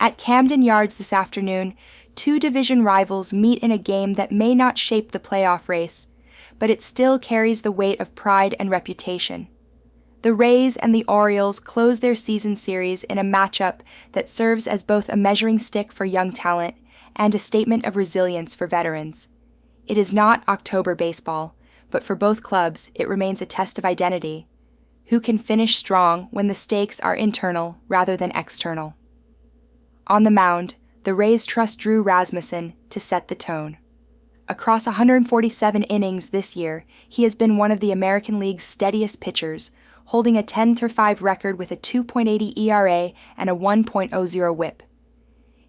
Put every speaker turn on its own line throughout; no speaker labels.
At Camden Yards this afternoon, two division rivals meet in a game that may not shape the playoff race, but it still carries the weight of pride and reputation. The Rays and the Orioles close their season series in a matchup that serves as both a measuring stick for young talent and a statement of resilience for veterans. It is not October baseball, but for both clubs, it remains a test of identity. Who can finish strong when the stakes are internal rather than external? On the mound, the Rays trust Drew Rasmussen to set the tone. Across 147 innings this year, he has been one of the American League's steadiest pitchers, holding a 10-5 record with a 2.80 ERA and a 1.00 WHIP.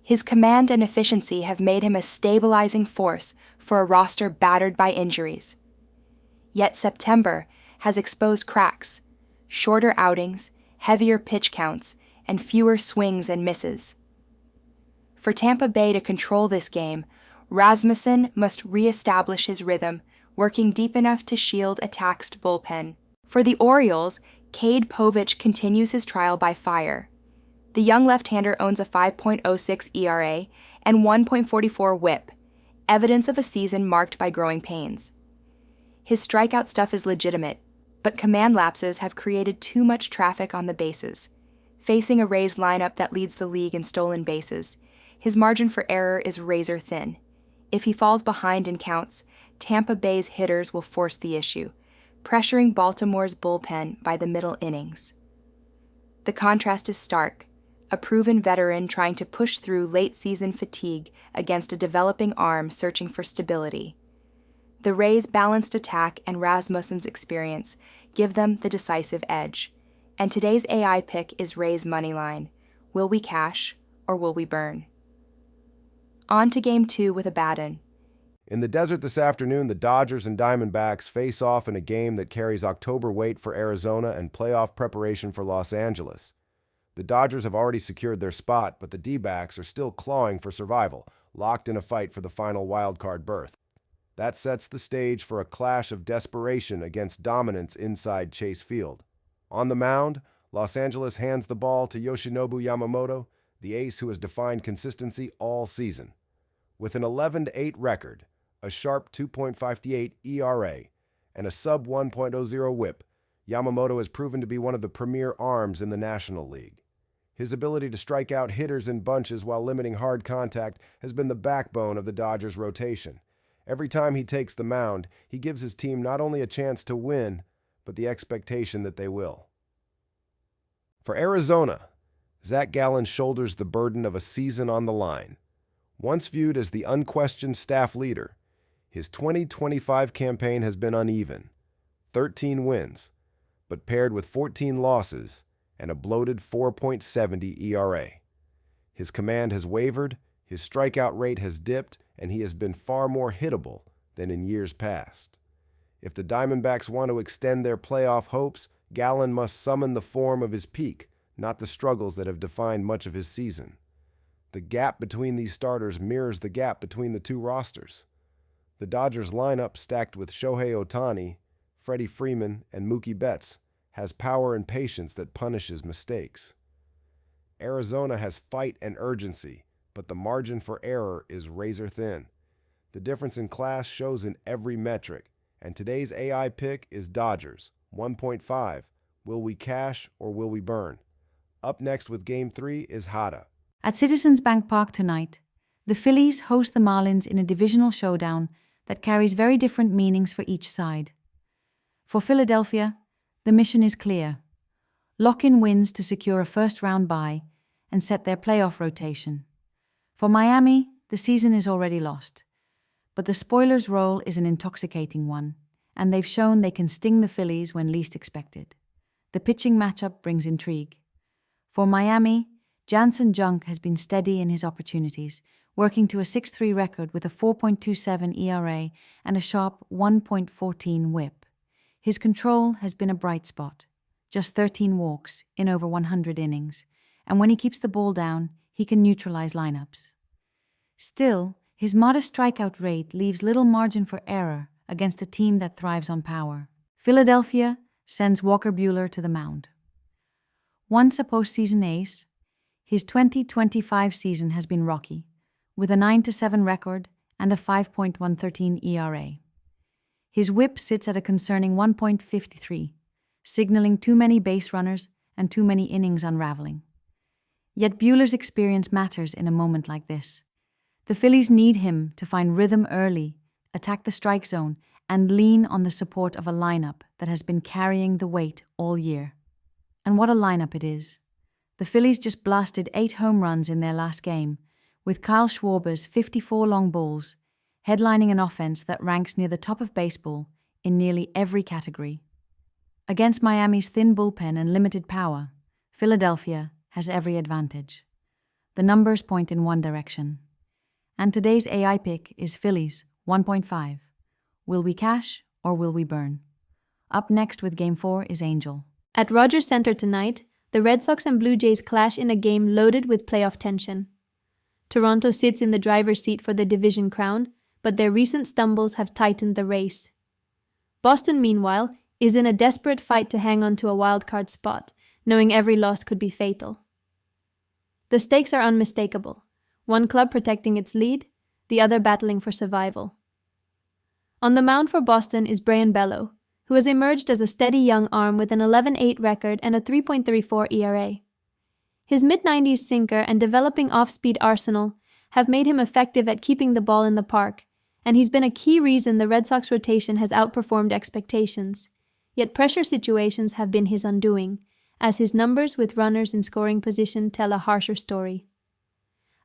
His command and efficiency have made him a stabilizing force for a roster battered by injuries. Yet September has exposed cracks, shorter outings, heavier pitch counts, and fewer swings and misses. For Tampa Bay to control this game, Rasmussen must re-establish his rhythm, working deep enough to shield a taxed bullpen. For the Orioles, Cade Povich continues his trial by fire. The young left-hander owns a 5.06 ERA and 1.44 WHIP, evidence of a season marked by growing pains. His strikeout stuff is legitimate, but command lapses have created too much traffic on the bases. Facing a Rays lineup that leads the league in stolen bases, his margin for error is razor thin. If he falls behind in counts, Tampa Bay's hitters will force the issue, pressuring Baltimore's bullpen by the middle innings. The contrast is stark, a proven veteran trying to push through late-season fatigue against a developing arm searching for stability. The Rays' balanced attack and Rasmussen's experience give them the decisive edge, and today's AI pick is Rays' money line. Will we cash, or will we burn? On to Game 2 with Abaddon.
In the desert this afternoon, the Dodgers and Diamondbacks face off in a game that carries October weight for Arizona and playoff preparation for Los Angeles. The Dodgers have already secured their spot, but the D-backs are still clawing for survival, locked in a fight for the final wildcard berth. That sets the stage for a clash of desperation against dominance inside Chase Field. On the mound, Los Angeles hands the ball to Yoshinobu Yamamoto, the ace who has defined consistency all season. With an 11-8 record, a sharp 2.58 ERA, and a sub 1.00 WHIP, Yamamoto has proven to be one of the premier arms in the National League. His ability to strike out hitters in bunches while limiting hard contact has been the backbone of the Dodgers' rotation. Every time he takes the mound, he gives his team not only a chance to win, but the expectation that they will. For Arizona, Zach Gallen shoulders the burden of a season on the line. Once viewed as the unquestioned staff leader, his 2025 campaign has been uneven. 13 wins, but paired with 14 losses and a bloated 4.70 ERA. His command has wavered, his strikeout rate has dipped, and he has been far more hittable than in years past. If the Diamondbacks want to extend their playoff hopes, Gallen must summon the form of his peak, not the struggles that have defined much of his season. The gap between these starters mirrors the gap between the two rosters. The Dodgers lineup, stacked with Shohei Ohtani, Freddie Freeman, and Mookie Betts, has power and patience that punishes mistakes. Arizona has fight and urgency, but the margin for error is razor thin. The difference in class shows in every metric, and today's AI pick is Dodgers, 1.5. Will we cash or will we burn? Up next with Game 3 is Hada.
At Citizens Bank Park tonight, the Phillies host the Marlins in a divisional showdown that carries very different meanings for each side. For Philadelphia, the mission is clear. Lock in wins to secure a first-round bye and set their playoff rotation. For Miami, the season is already lost. But the spoilers' role is an intoxicating one, and they've shown they can sting the Phillies when least expected. The pitching matchup brings intrigue. For Miami, Jansen Junk has been steady in his opportunities, working to a 6-3 record with a 4.27 ERA and a sharp 1.14 WHIP. His control has been a bright spot, just 13 walks in over 100 innings, and when he keeps the ball down, he can neutralize lineups. Still, his modest strikeout rate leaves little margin for error against a team that thrives on power. Philadelphia sends Walker Buehler to the mound. Once a postseason ace, His 2025 season has been rocky, with a 9-7 record and a 5.113 ERA. His whip sits at a concerning 1.53, signaling too many base runners and too many innings unraveling. Yet Buehler's experience matters in a moment like this. The Phillies need him to find rhythm early, attack the strike zone, and lean on the support of a lineup that has been carrying the weight all year. And what a lineup it is. The Phillies just blasted 8 home runs in their last game, with Kyle Schwarber's 54 long balls headlining an offense that ranks near the top of baseball in nearly every category. Against Miami's thin bullpen and limited power, Philadelphia has every advantage. The numbers point in one direction. And today's AI pick is Phillies 1.5. Will we cash or will we burn? Up next with Game 4 is Angel.
At Rogers Center tonight, the Red Sox and Blue Jays clash in a game loaded with playoff tension. Toronto sits in the driver's seat for the division crown, but their recent stumbles have tightened the race. Boston, meanwhile, is in a desperate fight to hang on to a wildcard spot, knowing every loss could be fatal. The stakes are unmistakable, one club protecting its lead, the other battling for survival. On the mound for Boston is Brayan Bello, who has emerged as a steady young arm with an 11-8 record and a 3.34 ERA. His mid-90s sinker and developing off-speed arsenal have made him effective at keeping the ball in the park, and he's been a key reason the Red Sox rotation has outperformed expectations. Yet pressure situations have been his undoing, as his numbers with runners in scoring position tell a harsher story.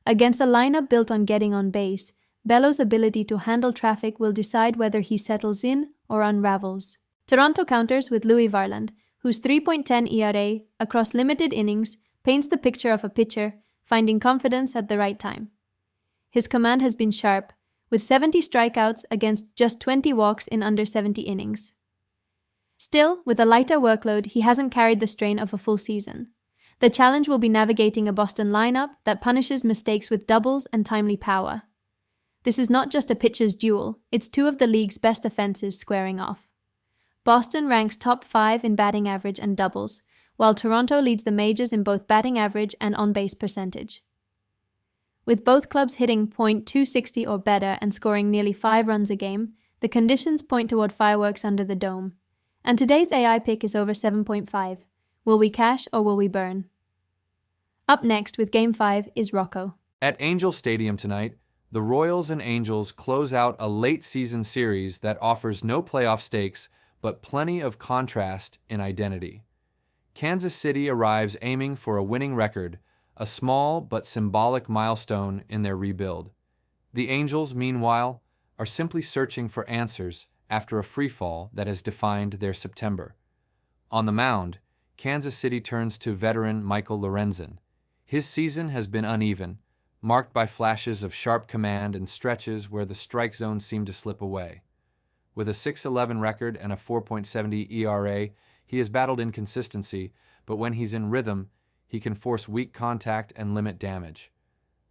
Against a lineup built on getting on base, Bello's ability to handle traffic will decide whether he settles in or unravels. Toronto counters with Louis Varland, whose 3.10 ERA across limited innings paints the picture of a pitcher finding confidence at the right time. His command has been sharp, with 70 strikeouts against just 20 walks in under 70 innings. Still, with a lighter workload, he hasn't carried the strain of a full season. The challenge will be navigating a Boston lineup that punishes mistakes with doubles and timely power. This is not just a pitcher's duel, it's 2 of the league's best offenses squaring off. Boston ranks top 5 in batting average and doubles, while Toronto leads the majors in both batting average and on-base percentage. With both clubs hitting .260 or better and scoring nearly 5 runs a game, the conditions point toward fireworks under the dome. And today's AI pick is over 7.5. Will we cash or will we burn? Up next with Game 5 is Rocco.
At Angel Stadium tonight, the Royals and Angels close out a late-season series that offers no playoff stakes but plenty of contrast in identity. Kansas City arrives aiming for a winning record, a small but symbolic milestone in their rebuild. The Angels, meanwhile, are simply searching for answers after a freefall that has defined their September. On the mound, Kansas City turns to veteran Michael Lorenzen. His season has been uneven, marked by flashes of sharp command and stretches where the strike zone seemed to slip away. With a 6.11 record and a 4.70 ERA, he has battled inconsistency, but when he's in rhythm, he can force weak contact and limit damage.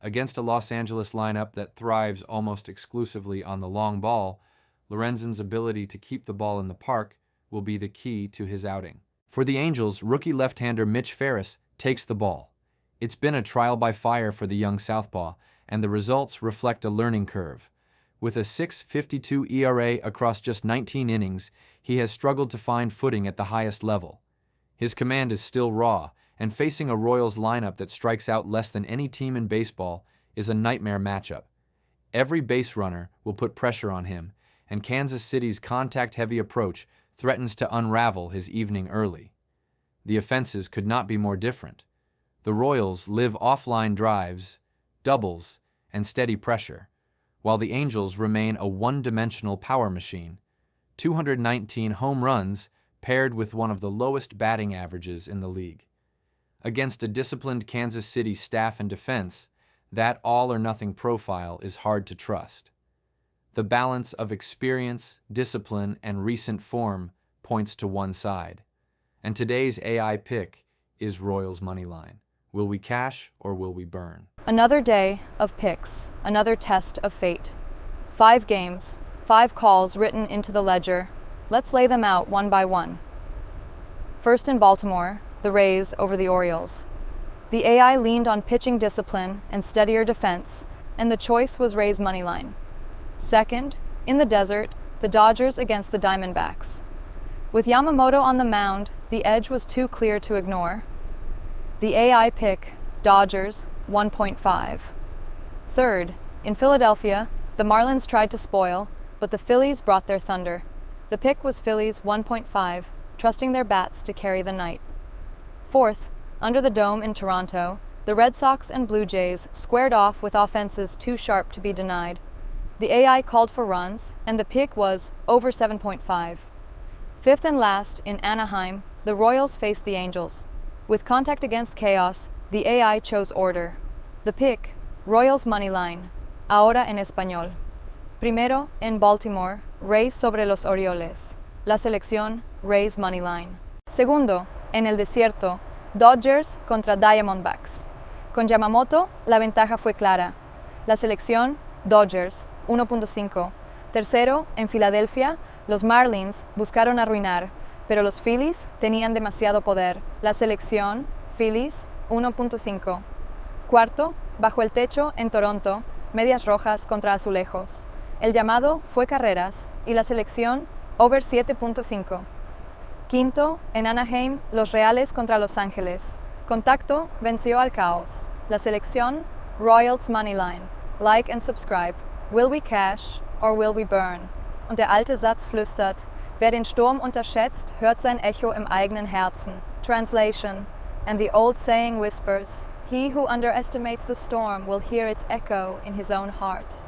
Against a Los Angeles lineup that thrives almost exclusively on the long ball, Lorenzen's ability to keep the ball in the park will be the key to his outing. For the Angels, rookie left-hander Mitch Ferris takes the ball. It's been a trial by fire for the young southpaw, and the results reflect a learning curve. With a 6.52 ERA across just 19 innings, he has struggled to find footing at the highest level. His command is still raw, and facing a Royals lineup that strikes out less than any team in baseball is a nightmare matchup. Every base runner will put pressure on him, and Kansas City's contact-heavy approach threatens to unravel his evening early. The offenses could not be more different. The Royals live offline drives, doubles, and steady pressure, while the Angels remain a one-dimensional power machine. 219 home runs paired with one of the lowest batting averages in the league. Against a disciplined Kansas City staff and defense, that all-or-nothing profile is hard to trust. The balance of experience, discipline, and recent form points to one side. And today's AI pick is Royals Moneyline. Will we cash or will we burn?
Another day of picks, another test of fate. 5 games, 5 calls written into the ledger. Let's lay them out one by one. First in Baltimore, the Rays over the Orioles. The AI leaned on pitching discipline and steadier defense, and the choice was Rays' moneyline. Second, in the desert, the Dodgers against the Diamondbacks. With Yamamoto on the mound, the edge was too clear to ignore. The AI pick, Dodgers, 1.5. Third, in Philadelphia, the Marlins tried to spoil, but the Phillies brought their thunder. The pick was Phillies 1.5, trusting their bats to carry the night. Fourth, under the dome in Toronto, the Red Sox and Blue Jays squared off with offenses too sharp to be denied. The AI called for runs, and the pick was over 7.5. Fifth and last, in Anaheim, the Royals faced the Angels. With contact against chaos, the AI chose order. The pick, Royals moneyline, ahora en español. Primero, en Baltimore, Rays sobre los Orioles. La selección, Rays moneyline. Segundo, en el desierto, Dodgers contra Diamondbacks. Con Yamamoto, la ventaja fue clara. La selección, Dodgers, 1.5. Tercero, en Filadelfia, los Marlins buscaron arruinar, pero los Phillies tenían demasiado poder. La selección, Phillies, 1.5. Cuarto, bajo el techo, en Toronto, Medias Rojas contra Azulejos. El llamado fue carreras y la selección, over 7.5. Quinto, en Anaheim, los Reales contra Los Ángeles. Contacto venció al caos. La selección, Royals moneyline. Like and subscribe. Will we cash or will we burn? Und der alte Satz flüstert, wer den Sturm unterschätzt, hört sein Echo im eigenen Herzen. Translation. And the old saying whispers, he who underestimates the storm will hear its echo in his own heart.